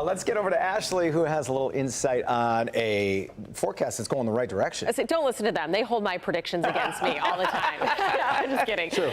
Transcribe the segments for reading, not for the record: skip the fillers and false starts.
Let's get over to Ashley, who has a little insight on a forecast that's going the right direction. I say, don't listen to them. They hold my predictions against me all the time. No, I'm just kidding. True.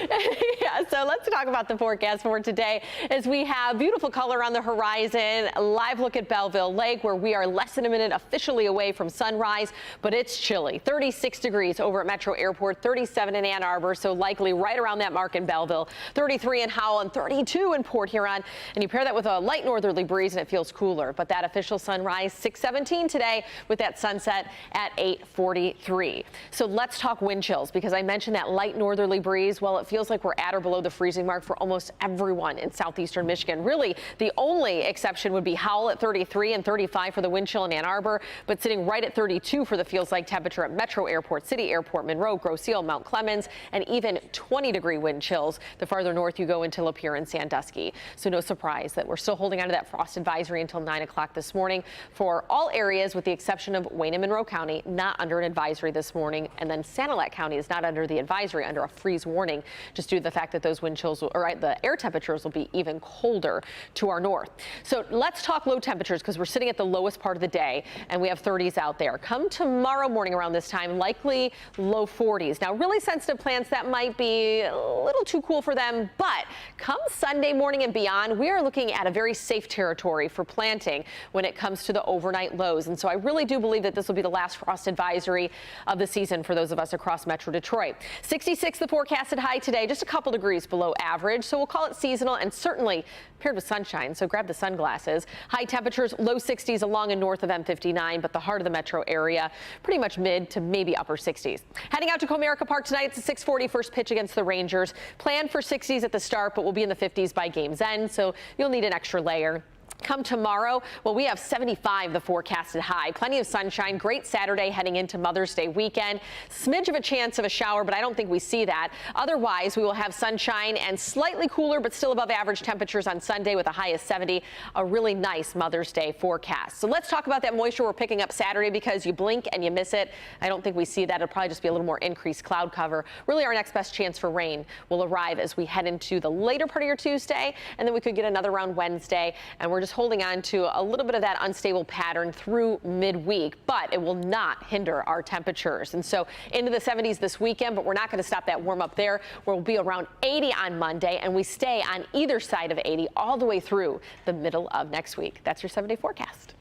Yeah, so let's talk about the forecast for today as we have beautiful color on the horizon. A live look at Belleville Lake, where we are less than a minute officially away from sunrise, but it's chilly. 36 degrees over at Metro Airport, 37 in Ann Arbor, so likely right around that mark in Belleville, 33 in Howell, and 32 in Port Huron. And you pair that with a light northerly breeze and it feels cooler. But that official sunrise 6:17 today with that sunset at 8:43. So let's talk wind chills, because I mentioned that light northerly breeze. Well, it feels like we're at or below the freezing mark for almost everyone in southeastern Michigan. Really, the only exception would be Howell at 33 and 35 for the wind chill in Ann Arbor, but sitting right at 32 for the feels like temperature at Metro Airport, City Airport, Monroe, Grosse Ile, Mount Clemens, and even 20-degree wind chills the farther north you go into Lapeer and Sandusky. So no surprise that we're still holding on to that frost advisory until 9 o'clock this morning for all areas, with the exception of Wayne and Monroe County, not under an advisory this morning. And then Sanilac County is not under the advisory, under a freeze warning, just due to the fact that those wind chills, the air temperatures will be even colder to our north. So let's talk low temperatures, because we're sitting at the lowest part of the day and we have 30s out there. Come tomorrow morning around this time, likely low 40s. Now, really sensitive plants, that might be a little too cool for them, but come Sunday morning and beyond, we are looking at a very safe territory for planting when it comes to the overnight lows. And so I really do believe that this will be the last frost advisory of the season for those of us across Metro Detroit. 66 the forecasted high today, just a couple degrees below average, so we'll call it seasonal and certainly paired with sunshine, so grab the sunglasses. High temperatures, low 60s along and north of M59, but the heart of the metro area, pretty much mid to maybe upper 60s. Heading out to Comerica Park tonight, it's a 6:40 first pitch against the Rangers. Planned for 60s at the start, but we'll be in the 50s by game's end, so you'll need an extra layer. Come tomorrow, well, we have 75 the forecasted high. Plenty of sunshine. Great Saturday heading into Mother's Day weekend. Smidge of a chance of a shower, but I don't think we see that. Otherwise, we will have sunshine and slightly cooler, but still above average temperatures on Sunday with a high of 70. A really nice Mother's Day forecast. So let's talk about that moisture we're picking up Saturday, because you blink and you miss it. I don't think we see that. It'll probably just be a little more increased cloud cover. Really, our next best chance for rain will arrive as we head into the later part of your Tuesday, and then we could get another round Wednesday, and we're just holding on to a little bit of that unstable pattern through midweek, but it will not hinder our temperatures. And so into the 70s this weekend, but we're not going to stop that warm up there. We'll be around 80 on Monday, and we stay on either side of 80 all the way through the middle of next week. That's your 7-day forecast.